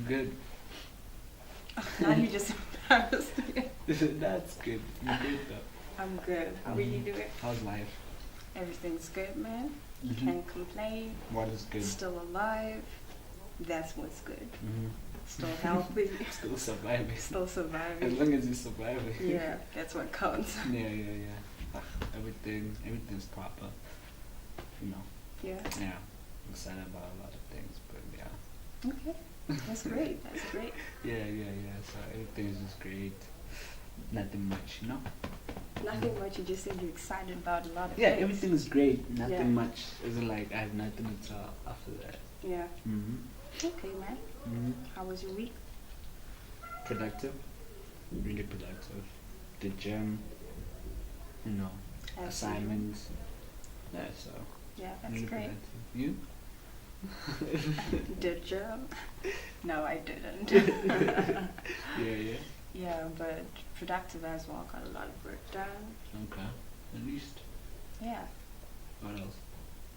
Good. Now you just embarrassed me. That's good. You did though. I'm good. How are you doing? How's life? Everything's good, man. Mhm. Can't complain. What is good? Still alive. That's what's good. Mhm. Still healthy. Still surviving. Still As surviving. long as you're surviving. Yeah, that's what counts. Yeah. Everything's proper. You know. Yeah. Yeah. I'm excited about a lot of things, but yeah. Okay. That's great. That's great. Yeah. So everything's just great. Nothing much, you know? Nothing much. You just said you're excited about a lot of Yeah, things. everything is great. Nothing Yeah. much. Isn't like I have nothing to tell after that. Yeah. Mm-hmm. Okay, man. Mm-hmm. How was your week? Productive. Really productive. The gym. You know. As Assignments. Yeah, so. Yeah, that's Really great. productive. You? Did you? No, I didn't. Yeah. Yeah, but productive as well. Got a lot of work done. Okay. At least. Yeah, What else?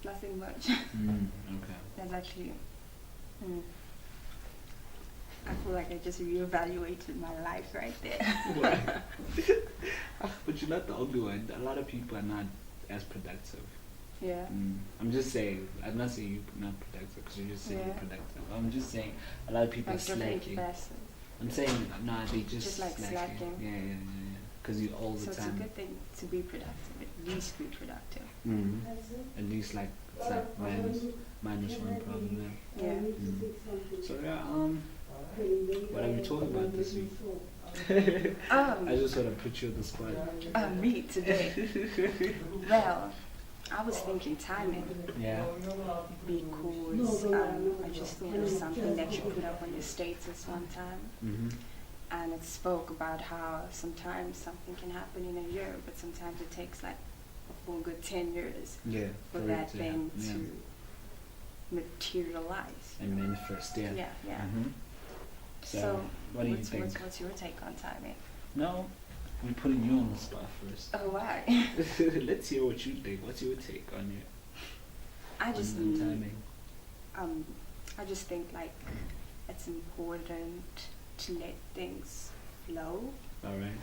nothing much. Okay. That's actually. Mm, I feel like I just reevaluated my life right there. Why? But you're not the only one. A lot of people are not as productive. Yeah. I'm just saying. I'm not saying you're not productive because you're just saying you're Yeah. productive. I'm just saying a lot of people are Like different slacking. facets. I'm saying nah, they just like slacking. Yeah. Because you all the So it's a time. good thing to be productive. At least be productive. At least like it's like minus one problem there. Yeah. So yeah. What are we talking about this week? I just want to put you on the spot. Me today. Well, I was thinking timing Yeah. because I just thought of something that you put up on your status one time, Mhm. and it spoke about how sometimes something can happen in a year, but sometimes it takes like a full good 10 years Yeah. for it that to thing happen, yeah. to materialize. And manifest, yeah. Yeah. Mhm. So, what do you think? What's your take on timing? No, we're putting you on the spot first. Oh, why? Let's hear what you think. What's your take on it? I just on timing. I just think like it's important to let things flow, All right.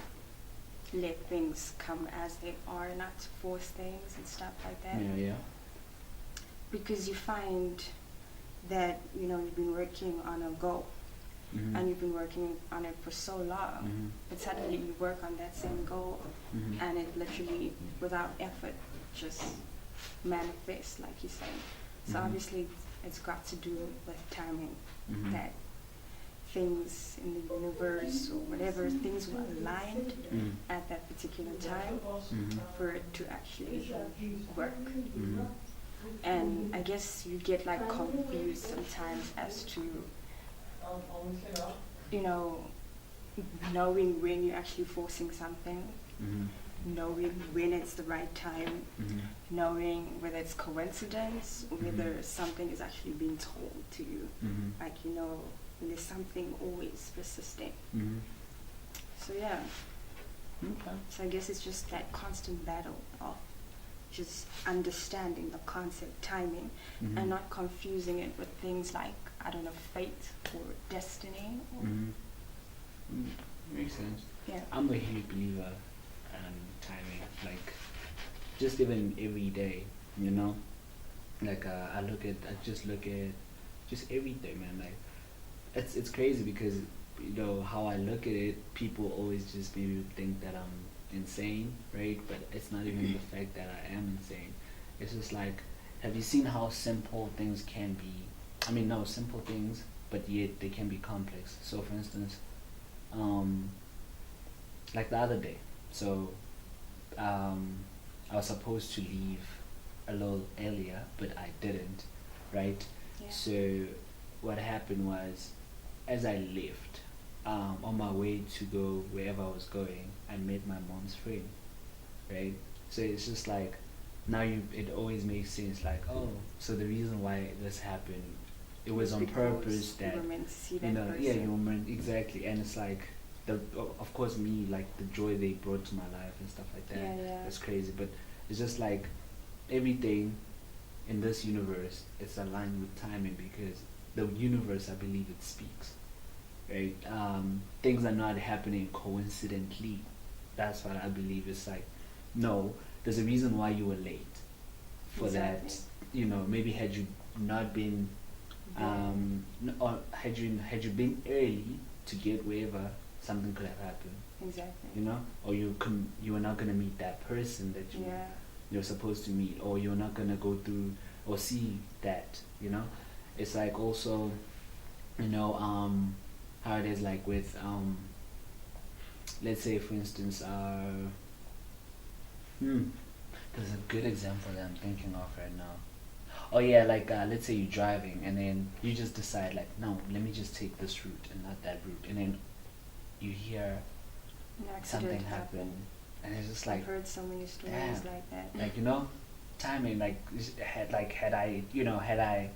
let things come as they are, not to force things and stuff like that. Yeah. Because you find that you've been working on a goal Mhm. and you've been working on it for so long, Mhm. but suddenly you work on that same goal Mhm. and it literally, without effort, just manifests, like you said. So Mhm. obviously, it's got to do with timing. Mhm. That things in the universe or whatever, things were aligned Mhm. at that particular time Mhm. for it to actually work. Mhm. And I guess you get like confused sometimes as to, knowing when you're actually forcing something, Mhm. knowing when it's the right time, Mhm. knowing whether it's coincidence or whether Mhm. something is actually being told to you. Mhm. Like, when there's something always persisting. Mhm. So yeah, Okay. so I guess it's just that constant battle of just understanding the concept timing Mhm. and not confusing it with things like, I don't know, fate or destiny. Or, Mhm. Makes sense. Yeah. I'm a huge believer in timing. Like, just even every day, you know. Like I just look at just everything, man. Like, it's crazy because how I look at it, people always just maybe think that I'm insane, right? But it's not even the fact that I am insane. It's just like, have you seen how simple things can be? I mean, no, simple things, but yet they can be complex. So, for instance, like the other day, so I was supposed to leave a little earlier, but I didn't, right? Yeah. So, what happened was, as I left, on my way to go wherever I was going, I met my mom's friend, right? So it's just like, now it always makes sense. Like, oh, so the reason why this happened, it was on because purpose that you were meant to see that yeah, person. you were meant exactly, and it's like of course me, like the joy they brought to my life and stuff like that. Yeah. It's crazy, but it's just like everything in this universe, it's aligned with timing because the universe, I believe, it speaks. right? Things are not happening coincidentally. That's what I believe. It's like, no, there's a reason why you were late. For Exactly. that, maybe had you not been, or had you been early to get wherever, something could have happened. Exactly. Or you were not gonna meet that person that Yeah. you're supposed to meet, or you're not gonna go through or see that. It's like also, how it is like with let's say for instance, there's a good example that I'm thinking of right now. Oh yeah, like let's say you're driving and then you just decide like, no, let me just take this route and not that route, and then you hear An something accident happen, happened. and it's just I've like, heard so many stories damn, like that. like timing, like had I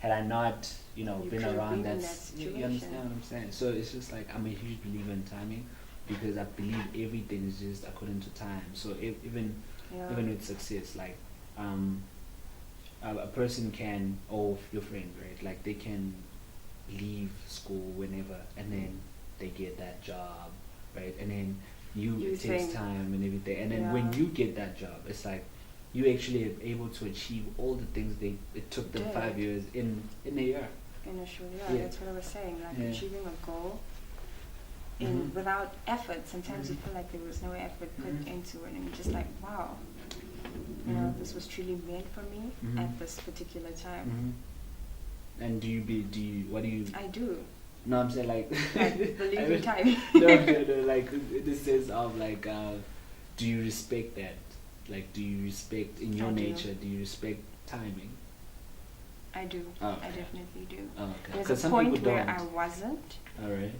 had I not You been could have around, been in that's that you understand situation. what I'm saying. So it's just like I'm a huge believer in timing, because I believe everything is just according to time. So Yeah. even with success, like um a person can, or your friend, right, like they can leave school whenever, and then they get that job, right, and then You it takes think, time and everything, and then when yeah, you get that job, it's like you actually are able to achieve all the things it took them did 5 years in a year. in a short, yeah, Yeah. that's what I was saying. Like Yeah. achieving a goal Mhm. without effort. Sometimes you Mhm. feel like there was no effort put Mhm. into it, and you're just like, wow, Mhm. this was truly meant for me Mhm. at this particular time. And do you what do you I do. no, I'm saying like Like believe I in mean, time. no, like in the sense of like do you respect that, like do you respect in your I do. nature, do you respect timing? I do. Oh, I okay. definitely do. Oh, okay, There's because a some point people where don't. I wasn't, All right.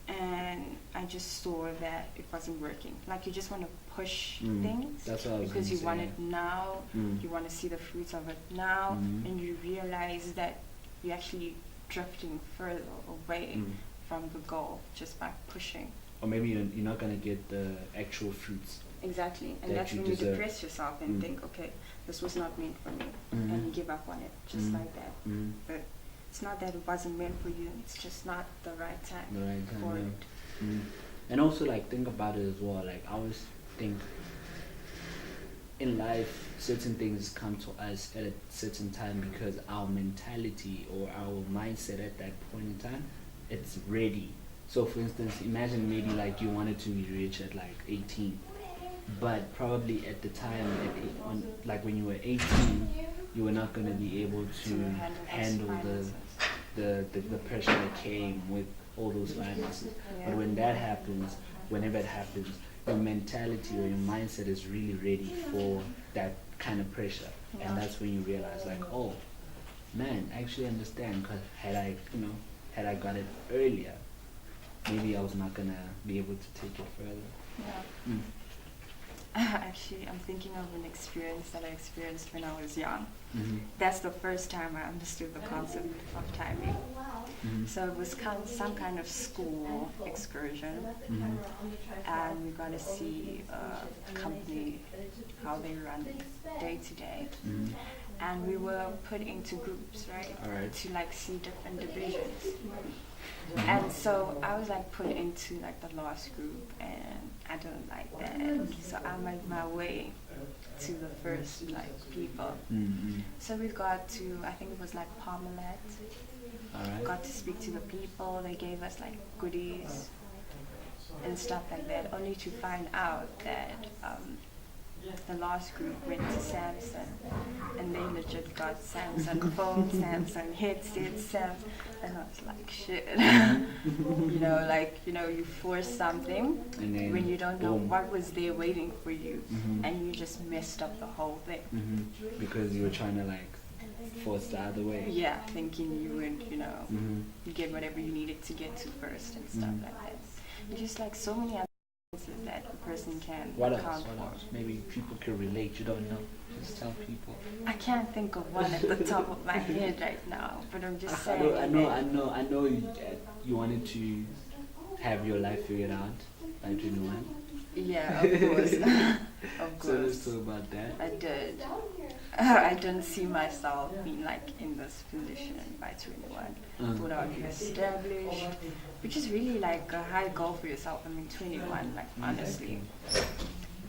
and I just saw that it wasn't working. Like you just want to push Mm, things that's what I was because gonna you want say. it now. Mm. You want to see the fruits of it now, Mm. and you realize that you're actually drifting further away Mm. from the goal just by pushing. Or maybe you're not gonna get the actual fruits Exactly, and that that's you when you deserve. depress yourself and Mm. think, okay, this was not meant for me, Mhm. and you give up on it just Mm. like that. Mm. But it's not that it wasn't meant for you; it's just not the right time The right time, for yeah. it. Mm. And also like think about it as well. Like I always think in life, certain things come to us at a certain time because our mentality or our mindset at that point in time, it's ready. So for instance, imagine maybe like you wanted to be rich at like 18, but probably at the time, like when you were 18, you were not going to be able To to handle those handle finances. the pressure that came with all those finances. But Yeah. when that happens, whenever it happens, your mentality or your mindset is really ready for that kind of pressure, and Yeah. that's when you realize like, oh man, I actually understand, because had I got it earlier, maybe I was not gonna be able to take it further. Yeah. Mm. Actually, I'm thinking of an experience that I experienced when I was young. Mm-hmm. That's the first time I understood the concept of timing. Mm-hmm. So it was some kind of school excursion, Mm-hmm. and we got to see a company, how they run day to day. Mm-hmm. And we were put into groups, right? Alright. To like see different divisions. And so I was like put into like the last group, and I don't like that. So I made my way to the first like people. Mm-hmm. So we got to, I think it was like Parmalat. Alright. Got to speak to the people. They gave us like goodies and stuff like that. Only to find out that the last group went to Samsung, and they legit got Samsung phones, Samsung headsets, and I was like, shit. You force something And then when you don't know boom. what was there waiting for you, Mhm. and you just messed up the whole thing. Because you were trying to like force the other way. Yeah, thinking you would, Mhm. get whatever you needed to get to first and stuff Mhm. like that. And just like so many other things that a person can What else? account What for. else? Maybe people can relate. You don't know. Just tell people. I can't think of one at the top of my head right now, but I'm just I saying. know. I know. that- I know. You wanted to have your life figured out by 21. Yeah, of course. Of So let's course. talk about that. I did. I didn't see myself being like in this position by 21. Thought I would be established, which is really like a high goal for yourself. I mean, 21, like honestly.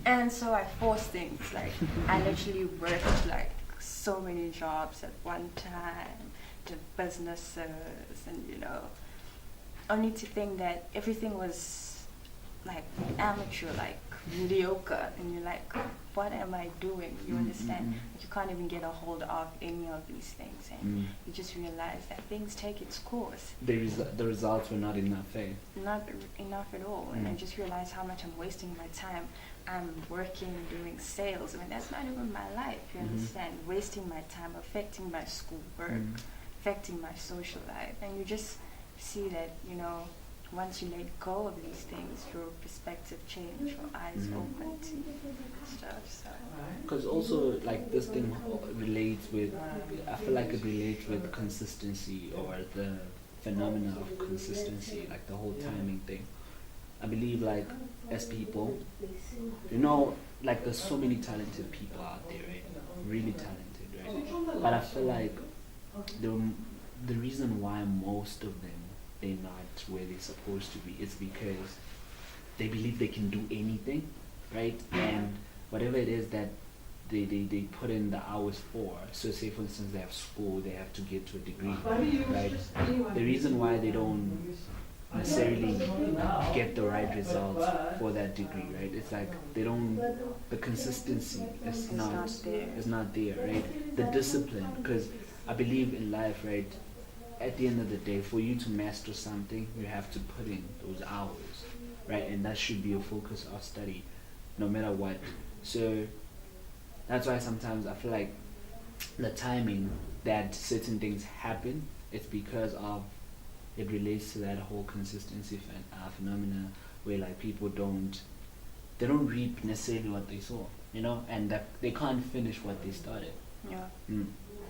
And so I forced things. Like I literally worked like so many jobs at one time, did businesses, and only to think that everything was like amateur, like mediocre, and you're like, what am I doing? You understand? Like, you can't even get a hold of any of these things, and you just realize that things take its course. The results were not enough, eh? Not enough at all, and I just realized how much I'm wasting my time. I'm working, doing sales. I mean, that's not even my life. You understand? Wasting my time, affecting my schoolwork, affecting my social life, and you just see that once you let go of these things, your perspective change, your eyes open to stuff. So. Because also, like, this thing relates with, I feel like it relates with consistency, or the phenomena of consistency, like the whole timing thing. I believe, like, as people, like, there's so many talented people out there, right? Really talented, right? But I feel like the reason why most of them, they're not where they're supposed to be, is because they believe they can do anything, right? And whatever it is that they put in the hours for. So say for instance they have school, they have to get to a degree, right? The reason why they don't necessarily get the right results for that degree, right? It's like the consistency is not there, right? The discipline, because I believe in life, right? At the end of the day, for you to master something, you have to put in those hours, right? And that should be a focus of study, no matter what. So that's why sometimes I feel like the timing that certain things happen, it's because of it relates to that whole consistency phenomena, where like people don't reap necessarily what they sow, and that they can't finish what they started. Yeah.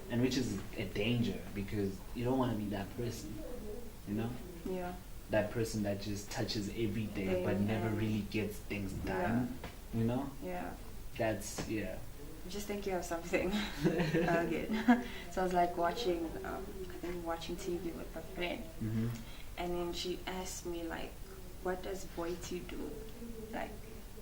And which is a danger, because you don't want to be that person, Yeah. that person that just touches every day but never really gets things done, Yeah. That's, yeah. I'm just thinking of something good. So I was like watching TV with a friend, and then she asked me like, what does Boiti do? Like,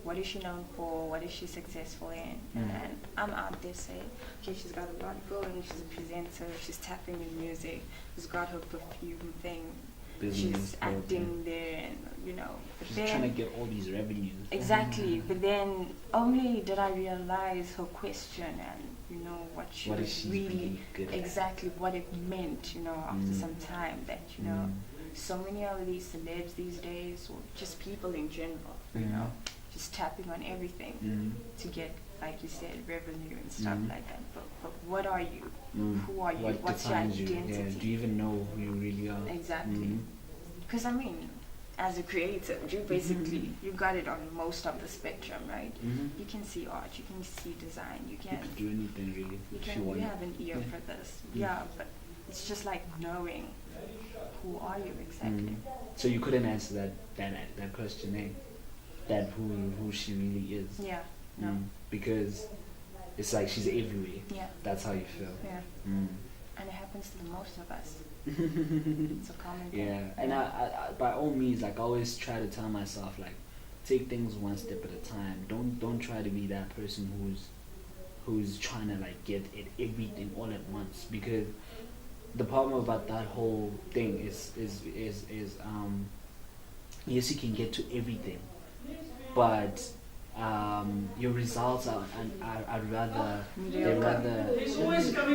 what is she known for? What is she successful in? And I'm out there saying, okay, she's got a lot going. She's a presenter. She's tapping in music. She's got her perfume thing. She's acting there, and she's trying to get all these revenues. Exactly, but then only did I realize her question and what she was really good exactly what it meant. After some time, that so many of these celebs these days, or just people in general, just tapping on everything to get, like you said, revenue and stuff like that. But what are you? Who are you? What's your identity? Yeah. Do you even know who you really are? Exactly. Because I mean, as a creative, you basically you got it on most of the spectrum, right? You can see art, you can see design, you can do anything really. You have an ear for this, but it's just like knowing who are you exactly. So you couldn't answer that question, eh? That who she really is. Yeah. No. Because it's like she's everywhere. Yeah. That's how you feel. Yeah. And it happens to the most of us. It's a common thing. Yeah. And I by all means, like, I always try to tell myself, like, take things one step at a time. Don't try to be that person who's trying to like get everything all at once, because the problem about that whole thing is yes, you can get to everything, but your results are rather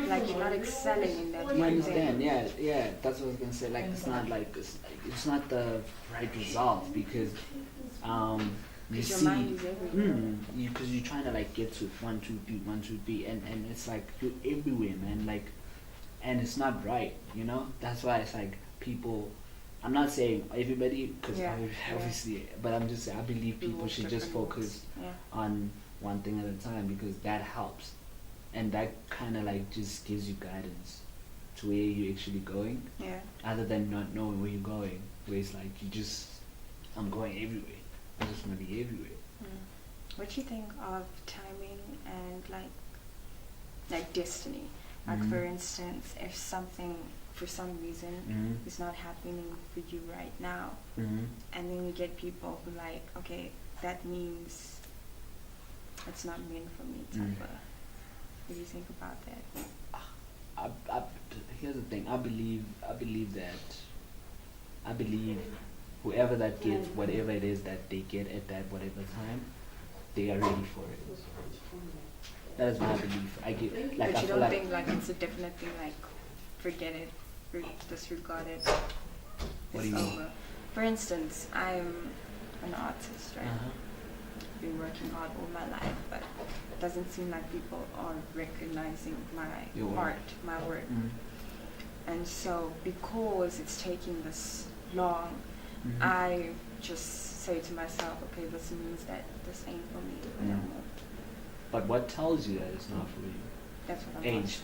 like you're not excelling in that. You understand? Yeah. That's what I was gonna say. Like, it's not like it's not the right results, because you see, because you're trying to like get to 1, 2, 3, 1, 2, 3, and it's like you're everywhere, man. Like, and it's not right, That's why it's like people. I'm not saying everybody, because obviously, but I'm just saying I believe people should just focus on one thing at a time, because that helps, and that kind of like just gives you guidance to where you're actually going. Yeah. Other than not knowing where you're going, where it's like I'm going everywhere. I just want to be everywhere. What do you think of timing and like destiny? Like Mhm. for instance, if something for some reason Mhm. is not happening for you right now, Mhm. and then you get people who like, okay, that means it's not meant for me, type Mm. of. What do you think about that? I, here's the thing. I believe whoever that gets whatever it is that they get at that whatever time, they are ready for it. That is my belief. I get like But I you feel don't like think like it's a definite thing, like forget it, disregard it, what do it's you mean? over. For instance, I'm an artist, right? Uh-huh. Been working hard all my life, but it doesn't seem like people are recognizing my Your work. art, my work. Mhm. And so because it's taking this long, Mhm. I just say to myself, okay, this means that this ain't for me no Mm. more. But what tells you that it's not for you? That's what I'm Age.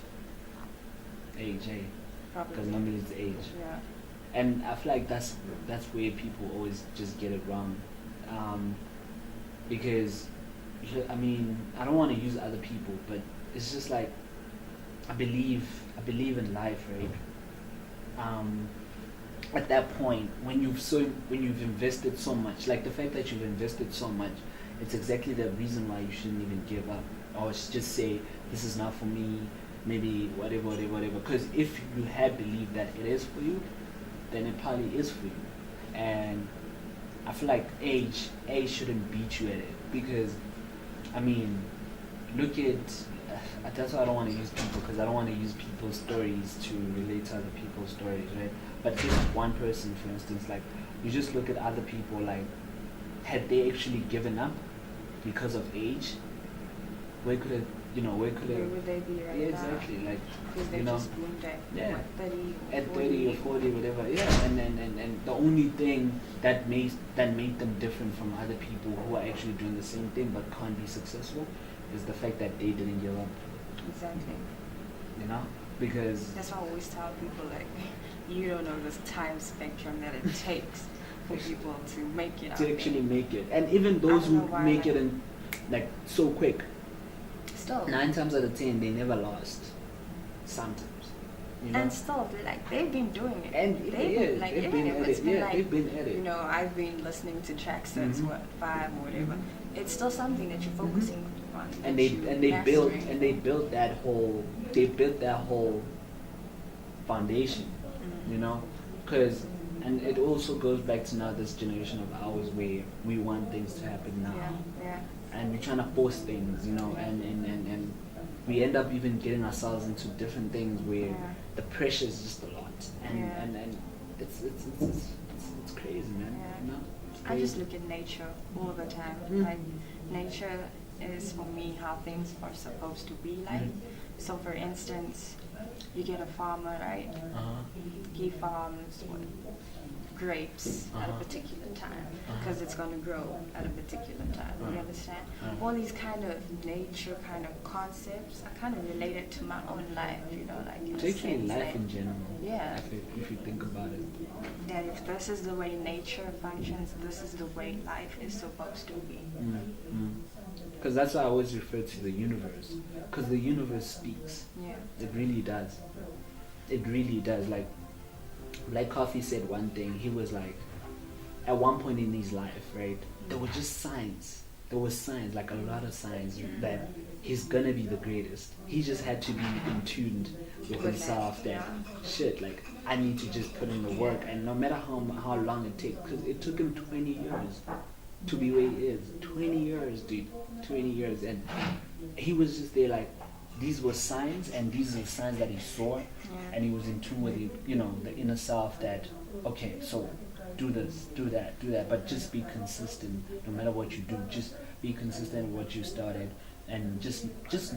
Age, eh? Because probably. normally it's age. Yeah. And I feel like that's where people always just get it wrong, because I mean I don't want to use other people, but it's just like I believe in life, right? At that point when you've invested so much, like the fact that you've invested so much, it's exactly the reason why you shouldn't even give up or just say this is not for me, maybe whatever. Because if you had believed that it is for you, then it probably is for you. And I feel like age shouldn't beat you at it, because I mean, look at that's why I don't want to use people, because I don't want to use people's stories to relate to other people's stories, right? But just one person, for instance, like you just look at other people, like had they actually given up because of age, where could it, where could Where it? would they be right Yeah, now? exactly. Like Because they just bloomed at Yeah. what, 30 or At 40? 30 or 40, whatever, yeah, and the only thing that made them different from other people who are actually doing the same thing but can't be successful is the fact that they didn't give up, Exactly. because That's why I always tell people, like, you don't know the time spectrum that it takes for people to make it out to actually there. make it, and even those don't know who why, make like- it in like so quick, Still. 9 times out of 10 they never lost. Sometimes, And still, they've been doing it. And they've yeah, been, like, they've even been if at it's it. been Yeah, like, they've been at it. I've been listening to tracks since Mhm. what, 5 or whatever. It's still something that you're focusing on. And that they you're built mastering. that whole foundation, Mhm. because and it also goes back to now this generation of ours where we want things to happen now, Yeah. and we're trying to force things, and we end up even getting ourselves into different things where Yeah. the pressure is just a lot, and Yeah. and it's crazy, man. Yeah. It's I just crazy. look at nature all the time. Mm. Like, nature is for me how things are supposed to be like. Mm. So, for instance, you get a farmer, right? Uh-huh. He farms grapes at a Uh-huh. particular time Uh-huh. because it's going to grow at a particular time. You Uh-huh. understand? Uh-huh. All these kind of nature kind of concepts, I kind of relate it to my own life, like in It's a actually sense life that, in general. yeah, If you think about it. that if this is the way nature functions, this is the way life is supposed to be. Because that's why I always refer to the universe. Because the universe speaks. Yeah. It really does. It really does. Like Coffee said one thing. He was like, at one point in his life, right, there were just signs. There was signs, like a lot of signs, that he's gonna be the greatest. He just had to be in tune with himself that, shit, like, I need to just put in the work. And no matter how long it takes, because it took him 20 years to be where he is. 20 years, dude. 20 years. And he was just there like, these were signs, and these are the signs that he saw. Yeah. And he was in tune with the inner self that, okay, so do this, do that, but just be consistent. No matter what you do, just be consistent with what you started, and just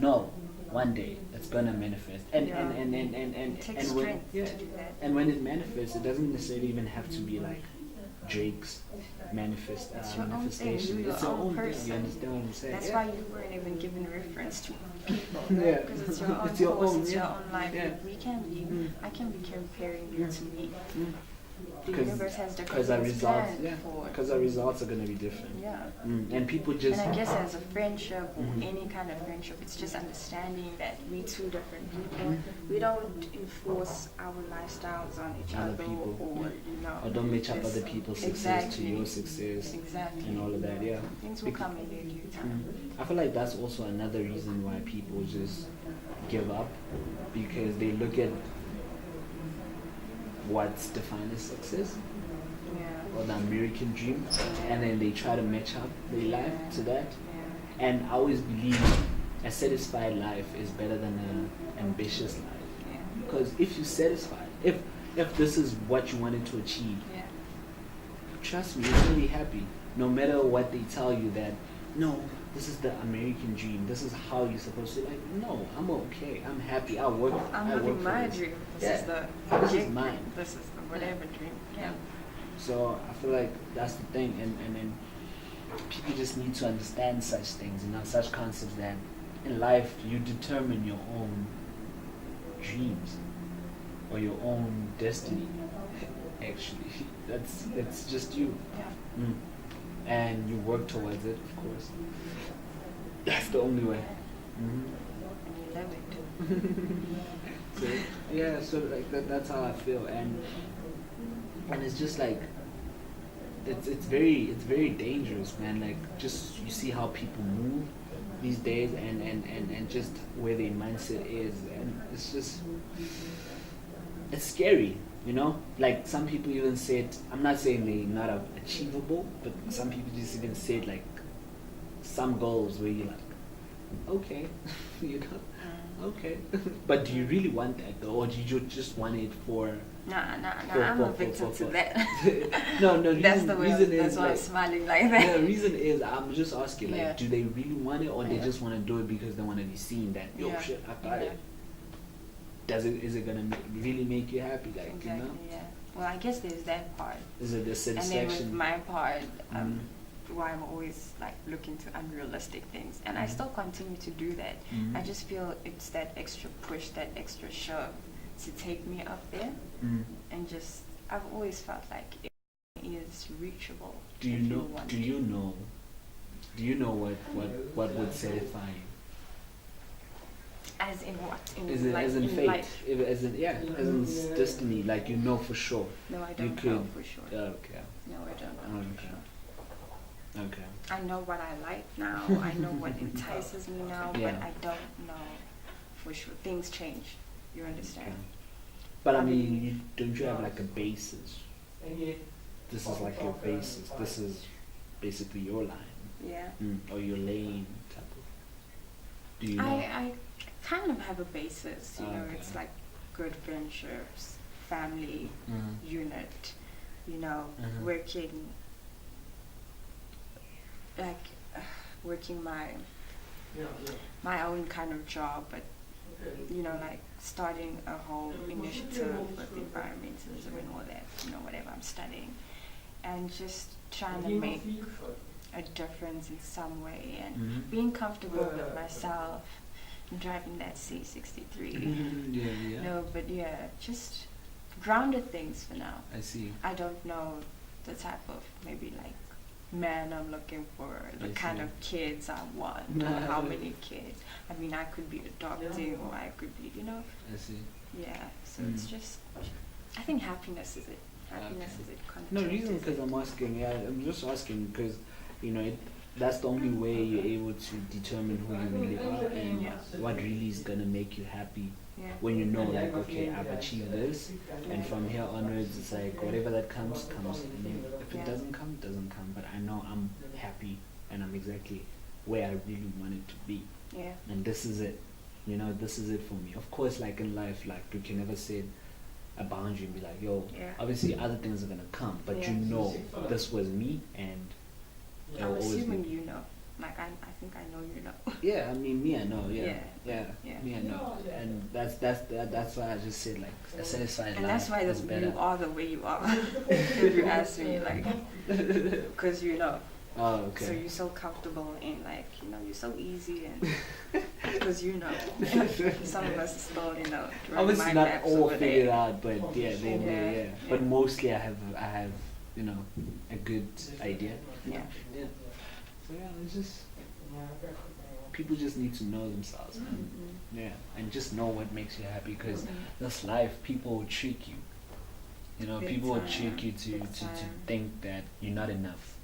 know one day it's gonna manifest. And Yeah. and It takes when, strength yeah, to do that. and when it manifests, it doesn't necessarily even have to be like Drake's It's your own thing. manifestation. You're It's your your own own thing. person. You understand what I'm saying? That's Yeah. why you weren't even giving reference to people. Yeah. Because it's your own It's your course, own, it's yeah. your own life. Yeah. We can't be, I can't be comparing you to me. the universe has different because our things results, planned for. because our results are gonna be different. Yeah. And people just. And I guess as a friendship or any kind of friendship, it's just understanding that we two different people. We don't enforce our lifestyles on each Other other, people, or or don't match up other people's success to your success, and all of that. Yeah. Things will come in their due time. I feel like that's also another reason why people just give up, because they look at what's defined as success or the American dream, and then they try to match up their life to that. And I always believe a satisfied life is better than an ambitious life, because if you're satisfied, if this is what you wanted to achieve, trust me, you're gonna be happy, no matter what they tell you that no, this is the American dream, this is how you're supposed to. Like, no, I'm okay, I'm happy, I'm living my dream. This is mine. This is the whatever dream. Yeah. So I feel like that's the thing, and then people just need to understand such things, such concepts, that in life you determine your own dreams or your own destiny. Actually, that's just you. And you work towards it, of course. That's the only way. And you live it. So, yeah, so like that's how I feel, and it's just like it's very dangerous, man. Like, just you see how people move these days, and just where their mindset is, and it's scary. Like some people even said, I'm not saying they're not achievable, but some people just even said like some goals where you're like, okay, okay. But do you really want that though, or do you just want it for? Nah, I'm a victim to that. No, that's the way. That's why I'm smiling like that. The reason is I'm just asking, like, do they really want it, or they just want to do it because they want to be seen that shit, I got it. Is it gonna really make you happy? Like, exactly, yeah. Well, I guess there's that part. Is it the satisfaction? And then with my part, why I'm always like looking to unrealistic things, and I still continue to do that. I just feel it's that extra push, that extra shove to take me up there, and just I've always felt like it is reachable. Do you know what would satisfy you? As in what? As in fate? Life? As in destiny, like for sure. No, I don't know for sure. Okay. No, I don't know for sure. Okay. I know what I like now. I know what entices me now, but I don't know for sure. Things change. You understand? Okay. But I mean, don't you have like a basis? This is like your basis. This is basically your line. Yeah. Or your lane type of. Do you know? I kind of have a basis. It's like good friendships, family, unit. Working my own kind of job, but like starting a whole initiative with environmentalism and all that, whatever I'm studying, and just trying to make a difference in some way, and being comfortable with myself, and driving that C63. But just grounded things for now. I see. I don't know the type of maybe like man I'm looking for, the kind of kids I want, or how many kids. I mean, I could be adopting, or I could be, I see. Yeah, so it's just, I think happiness is it. Happiness is it. No reason, because I'm asking. Yeah, I'm just asking because, that's the only way you're able to determine who you really are and what really is gonna make you happy. When you know, like, okay, I've achieved this, and from here onwards, it's like whatever that comes. And then if it doesn't come, it doesn't come. But I know I'm happy, and I'm exactly where I really wanted to be. And this is it. This is it for me. Of course, like in life, like we can never set a boundary and be like, yo, obviously other things are gonna come, but this was me, and I'm assuming Like I think I know Yeah, I mean, me I know. Yeah. Me I know, and that's why I just said like a satisfied life. And that's why you are the way you are. If you ask me, like, because Oh, okay. So you're so comfortable and like you're so easy and Because some of us still, Obviously mind not maps all over figured there. out, but yeah, they know, yeah. But mostly I have, a good idea. Yeah. Yeah. So yeah, it's just people just need to know themselves, man. Mm-hmm. Yeah, and just know what makes you happy, because this life, people will trick you. Big people will time. trick you to Big to time. think that you're not enough.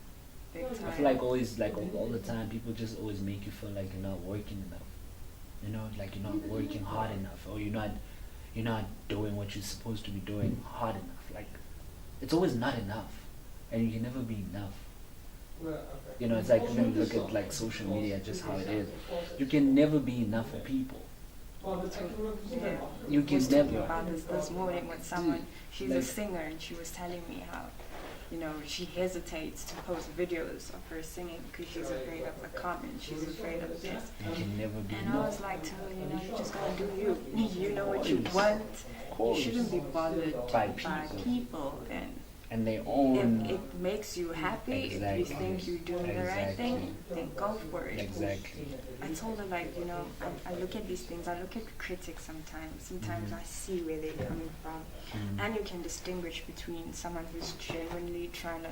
Big time. I feel like always, like all the time, people just always make you feel like you're not working enough. Like you're not working hard enough, or you're not doing what you're supposed to be doing hard enough. Like it's always not enough, and you can never be enough. It's like when you look at like social media, just how it is. You can never be enough for people. You can was never. talking about this morning with someone. She's a singer, and she was telling me how, she hesitates to post videos of her singing because she's afraid of the comments. She's afraid of this. You can never be And enough. I was like to her, you just gotta do you. You know what you want. You shouldn't be bothered By by people. And they If own. it makes you happy, if Exactly. you think you're doing the right thing, then go for it. Exactly. I told her, I look at these things, I look at critics sometimes. Sometimes I see where they're coming from. And you can distinguish between someone who's genuinely trying to,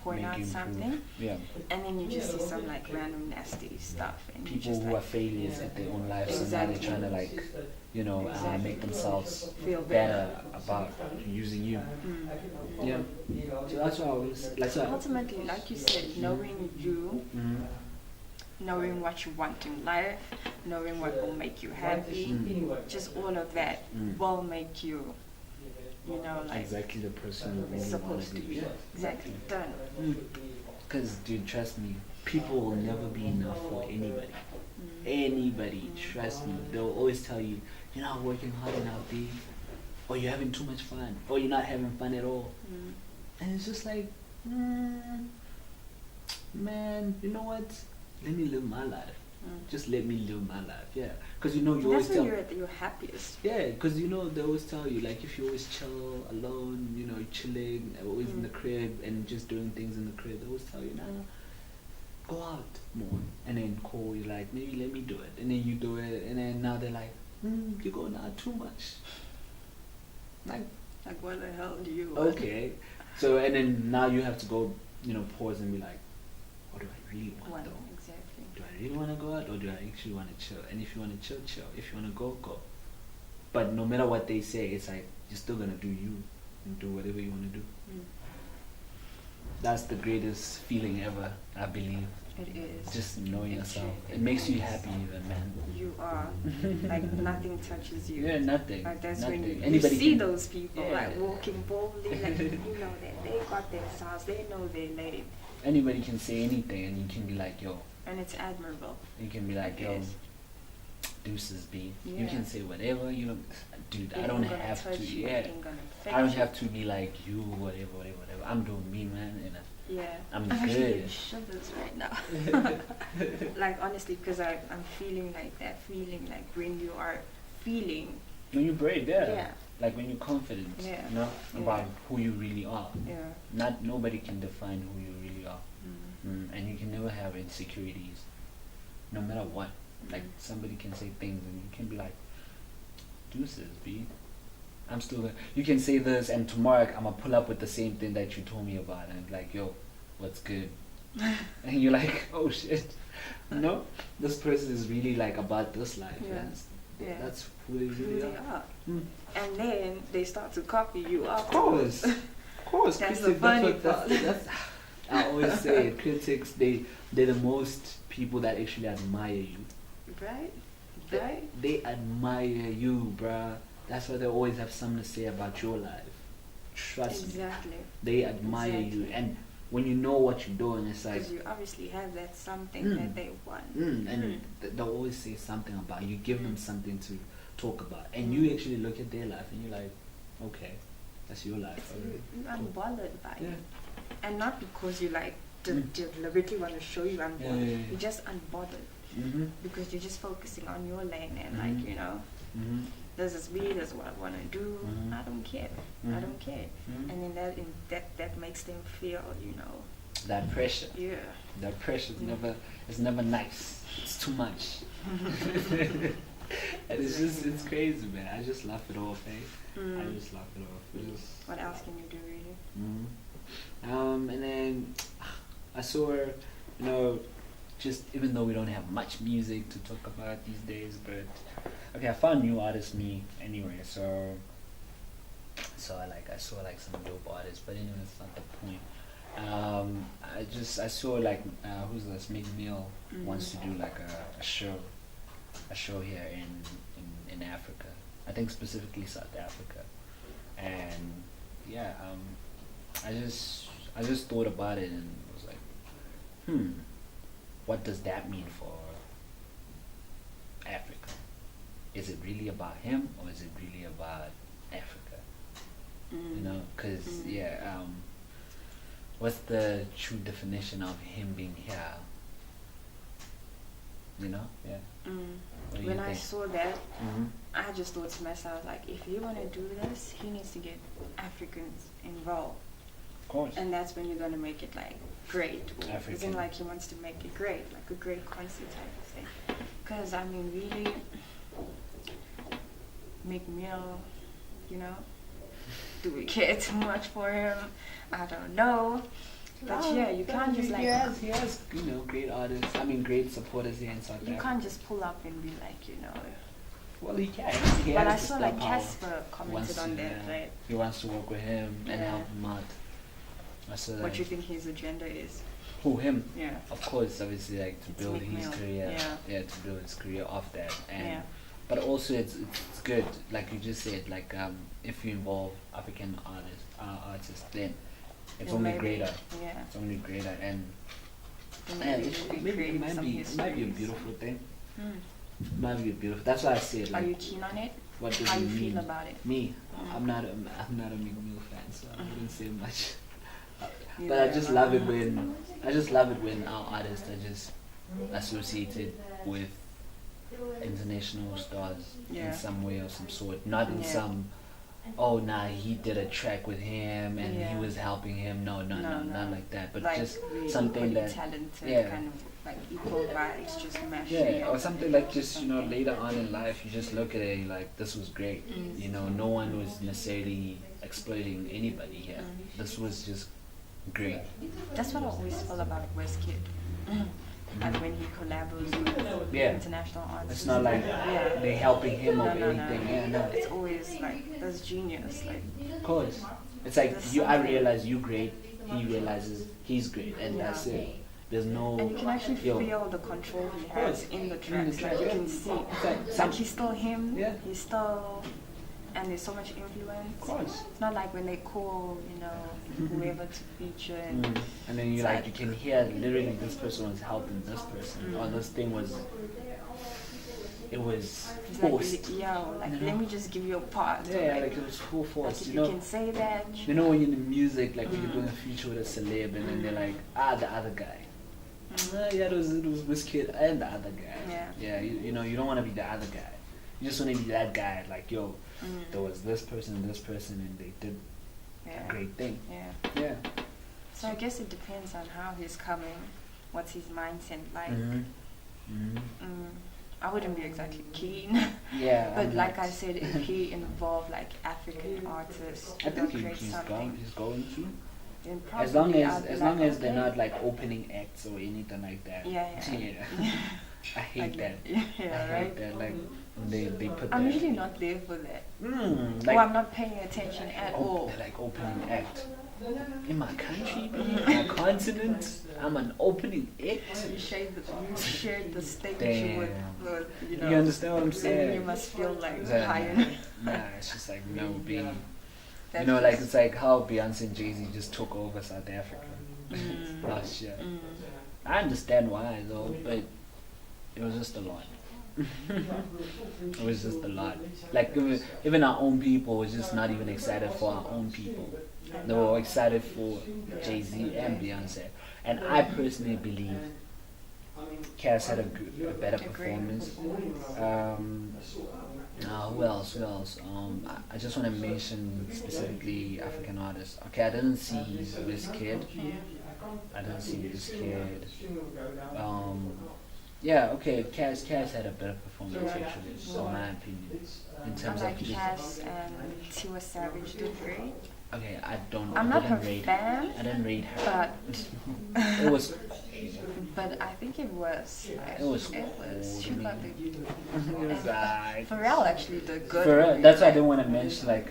point Make out you improve. something, Yeah. and then you just see some, random nasty stuff. And you People just, who are failures at their own lives, and now they're trying to make themselves feel better about using you. Yeah. So that's why I was like. So ultimately, like you said, knowing you, knowing what you want in life, knowing what will make you happy, just all of that will make you, exactly the person you really want supposed to to be. be. Yeah. Exactly, done. Because, dude, trust me, people will never be enough for anybody. Anybody, trust me. They'll always tell you, you're not working hard enough, B. Or you're having too much fun. Or you're not having fun at all. And it's just like, man, you know what? Let me live my life. Just let me live my life, yeah. Because you always That's tell. when you're at your happiest. Yeah, because they always tell you, like, if you always chill alone, you're chilling, always in the crib and just doing things in the crib, they always tell you, nah, go out more. And then call you, like, maybe let me do it. And then you do it, and then now they're like, you're going out too much. Like what the hell do you want? okay. So, and then now you have to go, pause and be like, what do I really want though? Exactly. Do I really want to go out, or do I actually want to chill? And if you want to chill, chill. If you want to go, go. But no matter what they say, it's like you're still gonna do you and do whatever you want to do. That's the greatest feeling ever, I believe. It is. Just knowing yourself. It makes you happy, even, man. You are. Like nothing touches you. Yeah, nothing. Like that's nothing. when you Anybody see can- those people walking boldly, that they got themselves, they know their lane. Anybody can say anything, and you can be like, yo. And it's admirable. You can be like, It yo, is. deuces, B. You Yeah. can say whatever you. Dude, It I don't ain't gonna have touch to. you, Yeah. it ain't gonna affect I don't you. have to be like you, whatever. I'm doing me, man, and Yeah. I'm actually good. getting shivers right now. Like honestly, because I'm feeling like that feeling, like when you are feeling. When you brave, yeah. Yeah. Like when you're confident, Yeah. Yeah. Yeah. About who you really are. Yeah. Nobody can define who you really are. And you can never have insecurities, no matter what. Like somebody can say things, and you can be like, deuces, B. I'm still gonna. You can say this, and tomorrow I'm gonna pull up with the same thing that you told me about, and like, yo, what's good? And you're like, oh shit, this person is really like about this life. Yeah. Yeah. That's who they Who really they are. are. And then they start to copy you Of course, afterwards. of course. That's critics, the funny that's I always say it, critics. They're the most people that actually admire you. Right? They admire you, bruh. That's why they always have something to say about your life. Trust me. Exactly. They admire you, Exactly. and when you know what you're doing, it's like Because you obviously have that something that they want. and they'll always say something about you. Give them something to talk about, and you actually look at their life, and you're like, okay, that's your life. You're unbothered by Yeah. it. And not because you deliberately want to show you unbothered. Yeah. You're just unbothered. Because you're just focusing on your lane and this is me, this is what I want to do. I don't care. I don't care. And then that makes them feel, that pressure. Yeah. That pressure is never nice. It's too much. And it's crazy, man. I just laugh it off, eh? I just laugh it off. What else can you do, really? And then I saw her, just even though we don't have much music to talk about these days, but okay, I found new artists me anyway, so I saw like some dope artists, but anyway, that's not the point. I saw like who's this Meek Mill wants to do like a show here in Africa. I think specifically South Africa, and yeah, I just thought about it and was like, what does that mean for Africa? Is it really about him or is it really about Africa? Because what's the true definition of him being here? Yeah. What do you When I think? saw that, I just thought to myself, like, if you want to do this, he needs to get Africans involved. Of course. And that's when you're going to make it, like, great. Or African. isn't like he wants to make it great, like a great concert type of thing. Because, I mean, really, Meek Mill, do we care too much for him? I don't know. But yeah, you can't just like... He has great artists, great supporters here in South Africa. You can't just pull up and be like, Well, he can. But I saw like Casper commented on that, right? He wants to work with him and help him out. I saw that. What you think his agenda is? Who, him? Yeah. Of course, obviously, like to It's build Meek his Mill. career. Yeah. To build his career off that. And Yeah. but also it's good, like you just said, like if you involve African artists, then it's only greater. Yeah. It's only greater, and Maybe it might be a beautiful thing. It might be beautiful. That's why I say it. Are Like, you keen on it? what does How it you mean? feel about it? Me, I'm not a Meek Mill fan, so I wouldn't say much. Neither But I just am love it when our artists are just associated with international stars in some way or some sort, not in some he did a track with him and he was helping him. No, not like that, but like just really something that talented, kind of like equal vibes, just mash or something like just later on in life you just look at it and you're like, this was great. No one was necessarily exploiting anybody here. This was just great. That's what I always feel about WizKid. Like when he collabs with international artists. It's not like they're helping him or anything. No. It's always like, that's genius. Like, of course. It's like I realize you great, he realizes he's great, and that's it. There's no... And you can actually feel the control he has in the tracks. Like you can see. Like he's still him. Yeah. He's still... And there's so much influence. Of course. It's not like when they call, whoever to feature. And then you can hear literally this person was helping this person. Or this thing was... It was forced. Let me just give you a part. Yeah, like it was full force. Like if you can say that. When you're in the music, like when you're doing a feature with a celeb and then they're like, the other guy. It was WizKid and the other guy. Yeah, you don't want to be the other guy. You just want to be that guy, like, there was this person, and they did a great thing. Yeah. So I guess it depends on how he's coming, what's his mindset like. I wouldn't be exactly keen. Yeah. But like I said, if he involved like African artists, I think he's going to. Then As long probably as they're not like opening acts or anything like that. Yeah. I hate that. Yeah, I hate that. Like they put. I'm usually not there for that. Like, I'm not paying attention at all. They're like opening act. In my country, my continent, I'm an opening act. You shared the stage with you understand what I'm saying? And you must feel like higher. Nah, it's just like being. It's like how Beyonce and Jay-Z just took over South Africa last year. I understand why though, but it was just a lot. It was just a lot. Like even our own people was just not even excited for our own people. They were excited for Jay-Z and Beyonce. And I personally believe Cass had a better performance. Who else? I just want to mention specifically African artists. Okay, I didn't see WizKid. I don't see this kid. Um, yeah, okay. Cass had a better performance Yeah. actually, in my opinion, in I terms of like just. Cass and Tiwa Savage did great. Okay, I don't. I'm I not her didn't rate. fan, I didn't rate her. but It was. but I think it was. It was. It was. She cool to got me. the. It was And alright. Pharrell actually did good. Pharrell, that's why I didn't want to mention like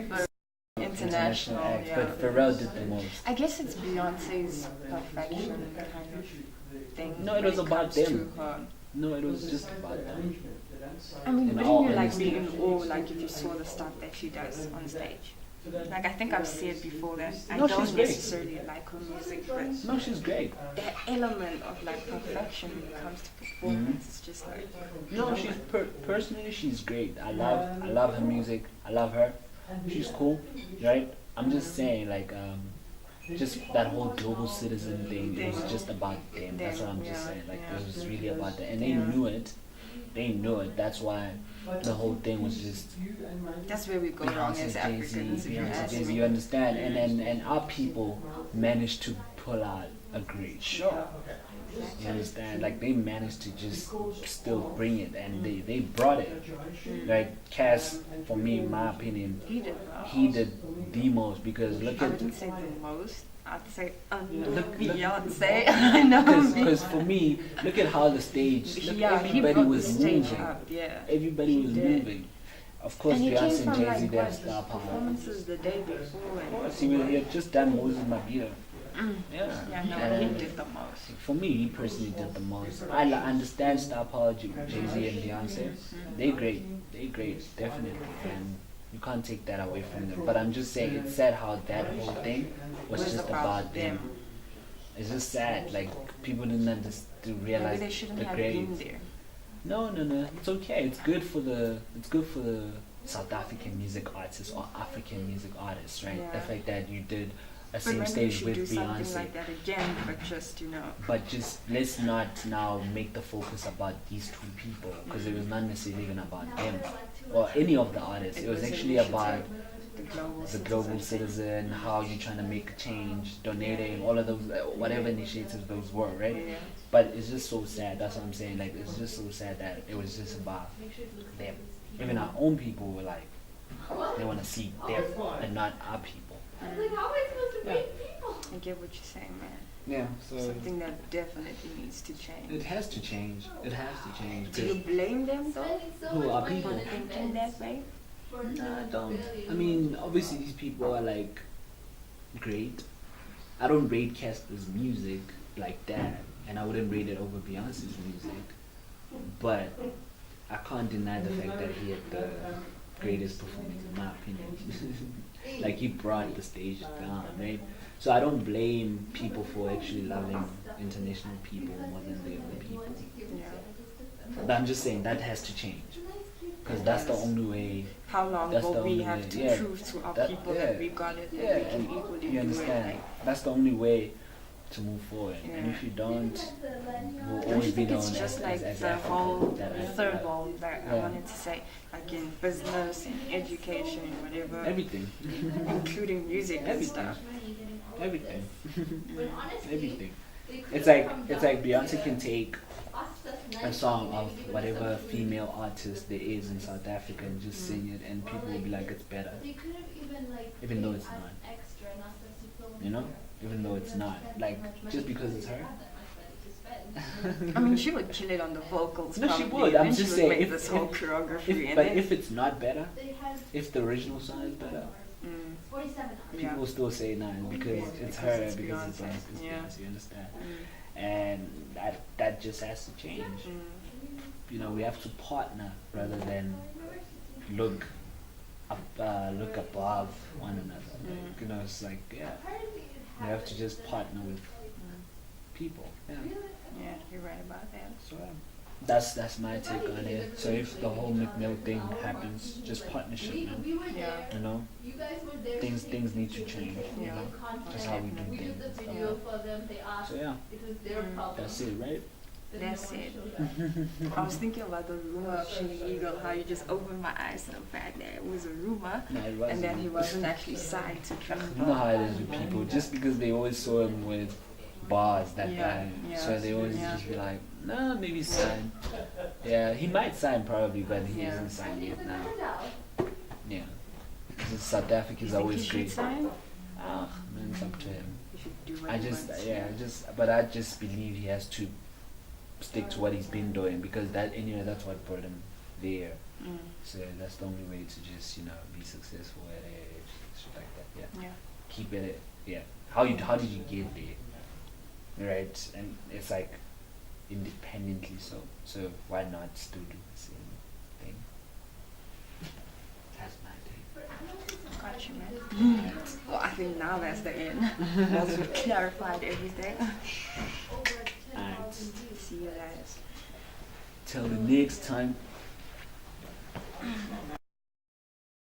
International, acts, yeah. but Pharrell did the most. I guess it's Beyonce's perfection kind of thing. No, it was when about comes them. to her. No, it was just about them. I mean, In wouldn't all you like honesty. be in awe, like if you saw the stuff that she does on stage? Like I think I've said before that I No, don't she's great. necessarily like her music, but No, she's great. that element of like perfection when it comes to performance is just like No, she's personally she's great. I love her music. I love her. She's cool, right? I'm just saying like just that whole global citizen thing. It was just about them. That's what I'm just saying. Like it was really about them, and they knew it. They knew it. That's why the whole thing was just that's where we go wrong as Beyonce, Jay-Z, Africans. If you Beyonce, ask Jay-Z. me. You understand? And our people managed to pull out a great show. You understand? Like they managed to just still bring it, and they brought it. Like Cass, for me, in my opinion, He did well. he did the most because look I at wouldn't say the most. I'd say Look- Beyonce. I know. because for me, look at how the stage. Look, Yeah, he everybody brought the was stage moving. up. Yeah. Everybody He was did. moving. Of course, And he came Beyonce and from Jay-Z, like they have what, star power. performances the day before. And, See, he had just done Moses Mabia. Yeah. yeah, no, And he did the most. for me, he personally did the most. I understand star power, Jay-Z and Beyonce. They great. They great, definitely. And you can't take that away from them. But I'm just saying, it's sad how that whole thing was just about them. It's just sad. Like people didn't to realize Maybe they shouldn't the have grade. been there. No. It's okay. It's good for the South African music artists or African music artists, right? Yeah. The fact that you did a But same maybe we stage should with do something Beyonce. like that again, but just But just let's not now make the focus about these two people because it was not necessarily even about them or any of the artists. It was an actually initiative, about the the global citizen, how you're trying to make a change, donating, all of those, whatever initiatives those were, right? Yeah. But it's just so sad. That's what I'm saying. Like it's just so sad that it was just about them. Even our own people were like, they want to see them and not our people. Yeah. I get what you're saying, man. Yeah. So Something that definitely needs to change. it has to change. It has to change. Do you blame them though Who are for people? thinking that way? No, I don't. I mean, obviously these people are like great. I don't rate Casper's music like that, and I wouldn't rate it over Beyonce's music. But I can't deny the fact that he had the greatest performance, in my opinion. Like he brought the stage down, right? So I don't blame people for actually loving international people more than the other people. Yeah. But I'm just saying that has to change. Because that's the only way. How long That's will the we only have way, to yeah. prove to our That- people yeah. that we got it, Yeah, that we can and equally you do it? understand. Like, That's the only way to move forward. And Yeah. if you don't, we'll don't you always be think known it's just like as the Africa. whole That third wall that I Yeah. wanted to say, like in business and education and whatever, Everything. including music and Everything. stuff. Everything. Everything. It's like Beyonce can take a song of whatever female artist there is in South Africa and just sing it and people will be like it's better. Even though it's not. You know? Even though it's not. Like just because it's her. I mean, she would kill it on the vocals. No, she probably, would. and I'm then just she saying would make if, this whole choreography. and but then, if it's not better, if the original song is better, yeah. people will still say nah because it's her Because it's because it's Beyonce. Beyonce, Yeah. Beyonce, you understand? And that just has to change. You know, we have to partner rather than look look above one another. Like, you know, it's like yeah, we have to just partner with people. Yeah. Yeah, you're right about that. So that's my take on it. So if the whole Meek Mill thing happens, just partnership, man. Yeah. You know, things need to change. You know, just how we do things. And stuff. So yeah, that's it, right? That's it. I was thinking about the rumor of Shady Eagle, how you just opened my eyes to the fact that it was a rumor, No, it and wasn't. then he wasn't actually signed to Trump. You know how it is with people. Just because they always saw him with bars, that Yeah, guy. yeah, So they always yeah. just be like, no, maybe sign. Yeah, he might sign probably, but he Yeah. hasn't signed yet now. Yeah. Because South Africa You is think always he great. should sign? Ah, man, it's up to him. He should do what I he just, wants. yeah, but I just believe he has to stick to what he's been doing because that's what brought him there. Mm. So that's the only way to just, be successful at it, shit like that. Yeah. Yeah. Keep it. Yeah. How did you get there? Right. And it's like independently. So why not still do the same thing? That's my take. Got you, man. Well, I think now that's the end. Once we've clarified everything. Alright. See you guys. Till the next time.